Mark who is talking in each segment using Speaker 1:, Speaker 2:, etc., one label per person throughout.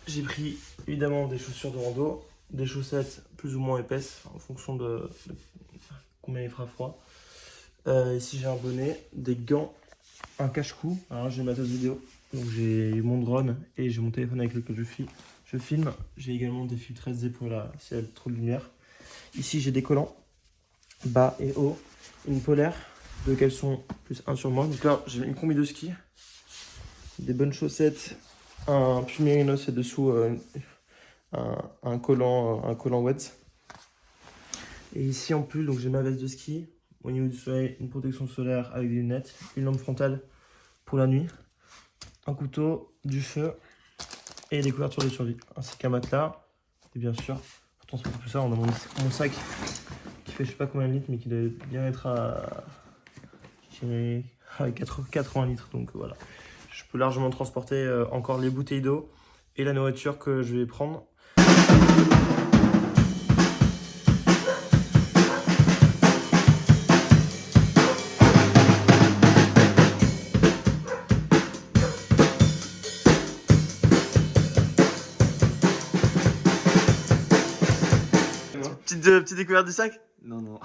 Speaker 1: J'ai pris évidemment des chaussures de rando, des chaussettes plus ou moins épaisses en fonction de combien il fera froid. Ici j'ai un bonnet, des gants, un cache-cou. Alors j'ai ma matos vidéo, donc j'ai mon drone et j'ai mon téléphone avec lequel je filme. J'ai également des filtres SD pour là s'il y a trop de lumière. Ici j'ai des collants bas et haut, une polaire, deux caleçons plus un sur moi. Donc là j'ai une combi de ski, des bonnes chaussettes, un pull mérinos et dessous un collant wet. Et ici en plus donc j'ai ma veste de ski. Au niveau du soleil, une protection solaire avec des lunettes, une lampe frontale pour la nuit, un couteau, du feu et des couvertures de survie, ainsi qu'un matelas. Et bien sûr, pour transporter tout ça, on a mon sac qui fait je sais pas combien de litres, mais qui doit bien être à 80 litres. Donc voilà, je peux largement transporter encore les bouteilles d'eau et la nourriture que je vais prendre. Petite découverte du sac?
Speaker 2: Non, non.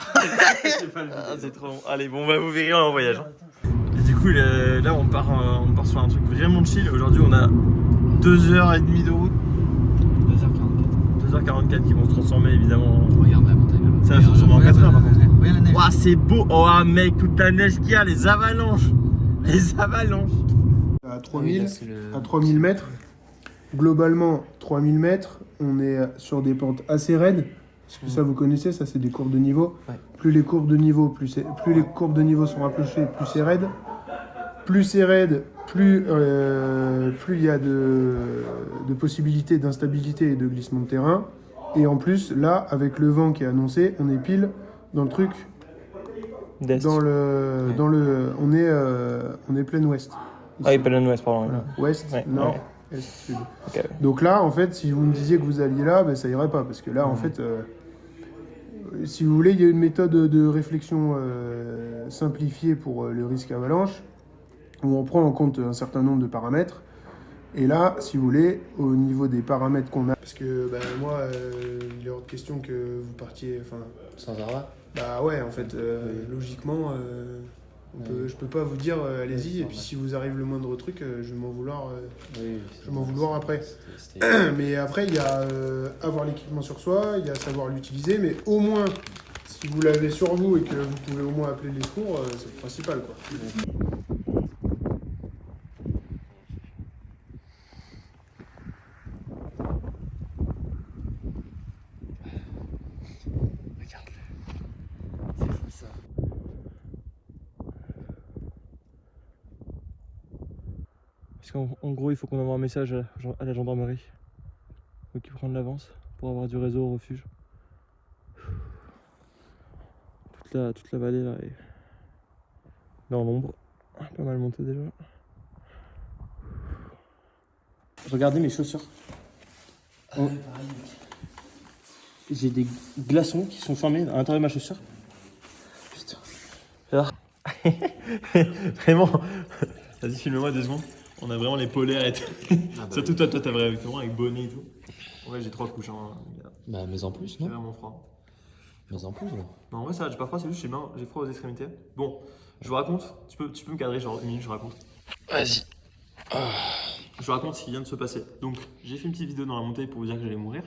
Speaker 1: C'est trop bon. Allez, bon, bah, vous verrez en voyage. Et du coup, là, on part sur un truc vraiment chill. Aujourd'hui, on a 2h30 de route. 2h44 qui vont se transformer évidemment.
Speaker 2: Regarde la montagne là-bas.
Speaker 1: Ça va se transformer en 4h par contre.
Speaker 2: Regarde la neige.
Speaker 1: Waouh, c'est beau! Oh, mec, toute la neige qu'il y a, les avalanches! Les avalanches!
Speaker 3: À 3000 mètres, globalement 3000 mètres, on est sur des pentes assez raides. Parce que ça, vous connaissez, ça c'est des courbes de niveau.
Speaker 2: Ouais.
Speaker 3: Plus les courbes de niveau, plus les courbes de niveau sont rapprochées, plus c'est raide. Plus c'est raide, plus il y a de possibilités d'instabilité et de glissement de terrain. Et en plus, là, avec le vent qui est annoncé, on est pile dans le truc. On est plein ouest.
Speaker 1: Ah oui, plein ouest, pardon.
Speaker 3: Voilà. Ouest,
Speaker 1: Ouais,
Speaker 3: nord,
Speaker 1: ouais.
Speaker 3: est, sud.
Speaker 1: Okay.
Speaker 3: Donc là, en fait, si vous me disiez que vous alliez là, ben, ça irait pas. Parce que là, en fait, si vous voulez, il y a une méthode de réflexion simplifiée pour le risque avalanche, où on prend en compte un certain nombre de paramètres. Et là, si vous voulez, au niveau des paramètres qu'on a, parce que ben, moi, il est hors de question que vous partiez
Speaker 2: sans arrêt.
Speaker 3: Bah ouais, en fait, logiquement, je peux pas vous dire allez-y, et puis si vous arrive le moindre truc, je vais m'en vouloir après. Mais après, il y a avoir l'équipement sur soi, il y a savoir l'utiliser, mais au moins, si vous l'avez sur vous et que vous pouvez au moins appeler les secours, c'est le principal, quoi.
Speaker 1: Parce qu'en gros, il faut qu'on envoie un message à la gendarmerie. Il faut qu'ils prennent l'avance pour avoir du réseau au refuge. Toute la vallée là est dans l'ombre. Pas mal monté déjà. Regardez mes chaussures. J'ai des glaçons qui sont formés à l'intérieur de ma chaussure. Putain. Alors, vraiment. Vas-y, filme-moi 2 secondes. On a vraiment les polaires et tout. Ah bah surtout toi t'as vraiment avec bonnet et tout. Ouais, j'ai 3 couches. Hein,
Speaker 2: bah, mais en plus,
Speaker 1: j'ai
Speaker 2: non?
Speaker 1: vraiment froid.
Speaker 2: Mais en plus, là.
Speaker 1: Non, en vrai, ça va, j'ai pas froid, c'est juste j'ai froid aux extrémités. Bon, je vous raconte. Tu peux me cadrer, genre 1 minute, je raconte.
Speaker 2: Vas-y.
Speaker 1: Je vous raconte ce qui vient de se passer. Donc, j'ai fait une petite vidéo dans la montée pour vous dire que j'allais mourir.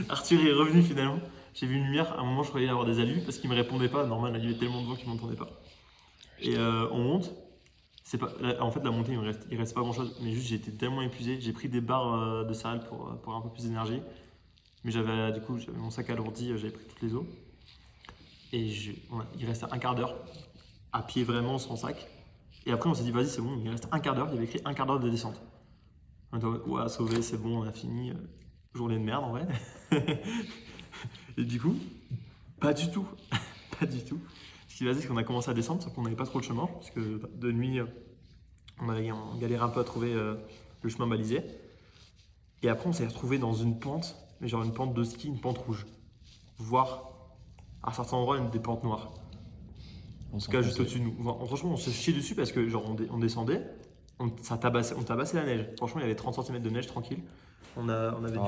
Speaker 1: Arthur est revenu finalement. J'ai vu une lumière. À un moment, je croyais avoir des alus parce qu'il me répondait pas. Normal, il y avait tellement de vent qu'il m'entendait pas. Et on monte. En fait, la montée, il reste pas grand chose. Mais juste, j'étais tellement épuisé. J'ai pris des barres de céréales pour un peu plus d'énergie. Mais j'avais mon sac alourdi, j'avais pris toutes les eaux. Et il restait un quart d'heure à pied vraiment sans sac. Et après, on s'est dit, vas-y, c'est bon, il reste un quart d'heure. Il y avait écrit un quart d'heure de descente. On a dit, ouais, sauvé, c'est bon, on a fini. Journée de merde en vrai. Et du coup, pas du tout. Pas du tout. Ce qui va dire, c'est qu'on a commencé à descendre, sauf qu'on n'avait pas trop le chemin. Parce que de nuit, on galérait un peu à trouver le chemin balisé. Et après, on s'est retrouvé dans une pente, mais genre une pente de ski, une pente rouge. Voire, à certains endroits, des pentes noires. En tout cas, juste au-dessus de nous. Enfin, franchement, on se chiait dessus parce que genre on descendait, on tabassait la neige. Franchement, il y avait 30 cm de neige tranquille. On avait du coup,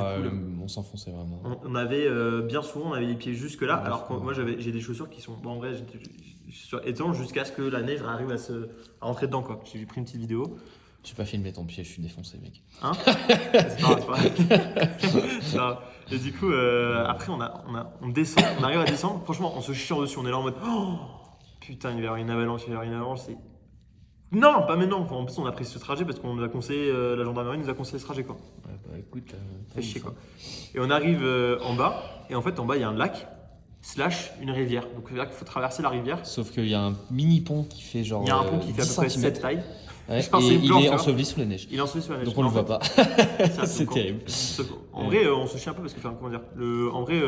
Speaker 2: on s'enfonçait vraiment.
Speaker 1: on avait bien souvent, on avait les pieds jusque là. Alors que moi, j'ai des chaussures qui sont, bon, en vrai, j'ai chaussures étanches jusqu'à ce que la neige arrive à rentrer dedans, quoi. J'ai pris une petite vidéo.
Speaker 2: J'ai pas filmé ton pied, je suis défoncé, mec.
Speaker 1: Hein? C'est pas grave. C'est pas grave. Et du coup, après, on descend, on arrive à descendre. Franchement, on se chie dessus. On est là en mode, oh, putain, il va y avoir une avalanche, c'est. Non, pas maintenant. Enfin, en plus, on a pris ce trajet parce qu'on nous a conseillé, la gendarmerie nous a conseillé ce trajet, quoi.
Speaker 2: Ouais, bah écoute,
Speaker 1: Fait chier, quoi. Et on arrive en bas, et en fait, en bas, il y a un lac, / une rivière. Donc, c'est-à-dire qu'il faut traverser la rivière.
Speaker 2: Sauf qu'il y a un mini pont qui fait genre.
Speaker 1: Il y a un pont qui fait à peu près
Speaker 2: 10
Speaker 1: cette taille.
Speaker 2: Ouais,
Speaker 1: Je pense
Speaker 2: et
Speaker 1: que c'est une
Speaker 2: il
Speaker 1: planche,
Speaker 2: est
Speaker 1: hein.
Speaker 2: enseveli sous la neige.
Speaker 1: Il est enseveli sous la neige.
Speaker 2: Donc on le voit pas. C'est
Speaker 1: Donc,
Speaker 2: terrible.
Speaker 1: En vrai, on se chie un peu parce que, enfin, comment dire, en vrai,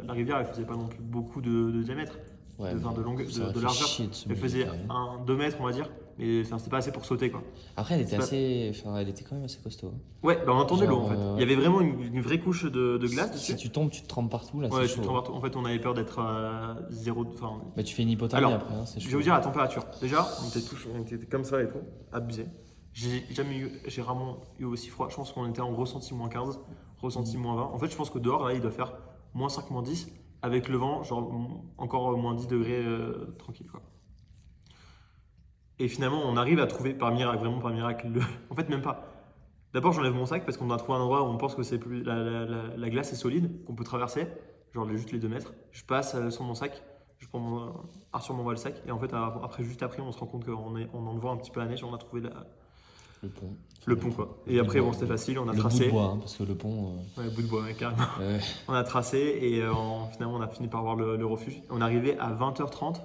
Speaker 1: la rivière, elle faisait pas non plus beaucoup de diamètre,
Speaker 2: Ouais,
Speaker 1: de longueur,
Speaker 2: ça aurait
Speaker 1: de
Speaker 2: fait
Speaker 1: largeur.
Speaker 2: chier de se
Speaker 1: Elle
Speaker 2: mouiller,
Speaker 1: faisait
Speaker 2: quand même.
Speaker 1: 2 mètres, on va dire, mais enfin, c'était pas assez pour sauter, quoi.
Speaker 2: Après, elle était
Speaker 1: C'est
Speaker 2: elle était quand même assez costaud. Hein.
Speaker 1: Ouais, bah on entendait l'eau
Speaker 2: Genre,
Speaker 1: en fait. Il y avait vraiment une vraie couche de glace dessus.
Speaker 2: Si tu tombes, tu te trempes partout là.
Speaker 1: Ouais,
Speaker 2: c'est chaud.
Speaker 1: en fait, on avait peur d'être à 0. Enfin,
Speaker 2: Bah, tu fais une hypothermie
Speaker 1: Alors,
Speaker 2: après, hein, c'est chaud.
Speaker 1: je vais vous dire la température. Déjà, on était comme ça et tout, abusé. J'ai rarement eu aussi froid. Je pense qu'on était en ressenti -15, ressenti -20. En fait, je pense que dehors, là, il doit faire -5, -10. Avec le vent, genre encore -10 degrés tranquille, quoi. Et finalement, on arrive à trouver par miracle, vraiment par miracle, en fait, même pas. D'abord, j'enlève mon sac parce qu'on a trouvé un endroit où on pense que c'est plus... la glace est solide, qu'on peut traverser, genre juste les 2 mètres. Je passe sur mon sac, je prends Arthur m'envoie le sac, et en fait, juste après, on se rend compte qu'on enlevant un petit peu la neige, on a trouvé le pont, quoi. Et après, bon, c'était facile, on a tracé.
Speaker 2: Le bout de bois, hein, parce que le pont.
Speaker 1: Ouais, bout de bois, ouais, carrément. On a tracé et finalement, on a fini par voir le refuge. On est arrivé à 20h30,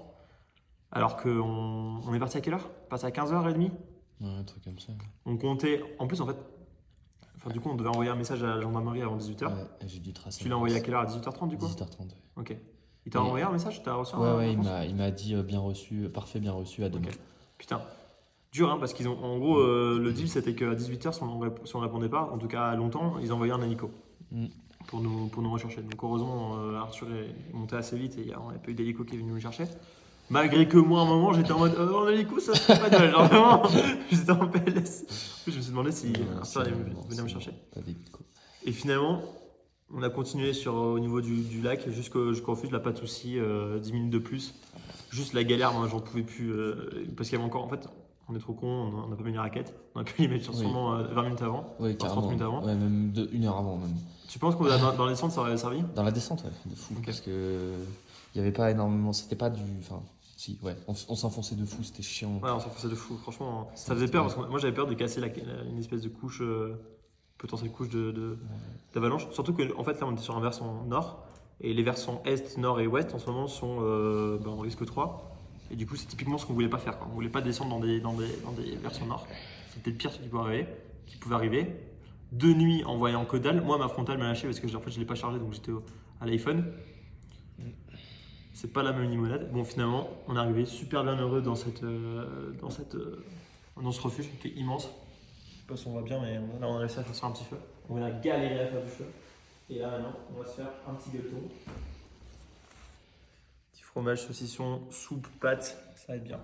Speaker 1: alors qu'on est parti à quelle heure? Parti à 15h30?
Speaker 2: Ouais, un truc comme ça.
Speaker 1: On comptait. En plus, en fait, du coup, on devait envoyer un message à la gendarmerie avant 18h.
Speaker 2: Ouais, j'ai dû tracer.
Speaker 1: Tu l'as envoyé à quelle heure? À 18h30 du coup?
Speaker 2: 18h30. Ouais.
Speaker 1: Ok. Il t'a envoyé un message? T'as reçu
Speaker 2: Ouais, il m'a dit bien reçu, parfait, bien reçu, à demain.
Speaker 1: Okay. Putain. Dur, hein, parce qu'ils ont. En gros, le deal c'était qu'à 18h, si on répondait pas, en tout cas longtemps, ils envoyaient un hélico pour nous rechercher. Donc heureusement, Arthur est monté assez vite et on n'avait pas eu d'hélico qui est venu nous chercher. Malgré que moi, à un moment, j'étais en mode en hélico, ça se fait pas de mal. Genre vraiment, j'étais en PLS. En plus, je me suis demandé si Arthur allait venir me chercher.
Speaker 2: Pas d'hélico.
Speaker 1: Et finalement, on a continué au niveau du lac jusqu'au refuge, là, pas de soucis, 10 minutes de plus. Juste la galère, moi, j'en pouvais plus. Parce qu'il y avait encore. En fait, on est trop con, on n'a pas mis les raquettes. On a pu les mettre sûrement 20 minutes avant.
Speaker 2: Oui,
Speaker 1: 30 minutes avant.
Speaker 2: Ouais, même 1 heure avant, même.
Speaker 1: Tu penses que dans les descentes, ça aurait servi?
Speaker 2: Dans la descente, ouais, de fou.
Speaker 1: Okay.
Speaker 2: Parce que il n'y avait pas énormément. C'était pas du. Enfin, si, ouais. On s'enfonçait de fou, c'était chiant.
Speaker 1: Ouais, on s'enfonçait de fou. Franchement, ça faisait peur parce que moi, j'avais peur de casser une espèce de couche. Potentielle couche d'avalanche. Surtout que en fait là on était sur un versant nord et les versants est, nord et ouest en ce moment sont en risque 3 et du coup c'est typiquement ce qu'on voulait pas faire, quoi. On voulait pas descendre dans des versants nord. C'était le pire qui pouvait arriver. De nuit en voyant que dalle, moi ma frontale m'a lâché parce que en fait je l'ai pas chargé donc j'étais à l'iPhone. C'est pas la même limonade. Bon finalement on est arrivé super bien heureux dans ce refuge qui est immense. Je sais pas si on va bien, mais là on a réussi à faire un petit feu. On a galéré à faire du feu. Et là maintenant, on va se faire un petit gâteau. Petit fromage, saucisson, soupe, pâtes, ça va être bien.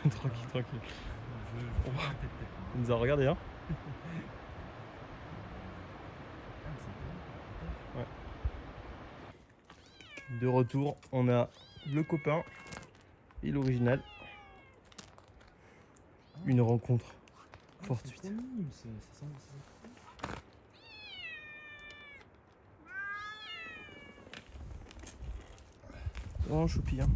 Speaker 1: Tranquille, tranquille. Il nous a regardé, hein. Ouais. De retour, on a le copain et l'original. Une rencontre fortuite. Oh, choupi, hein.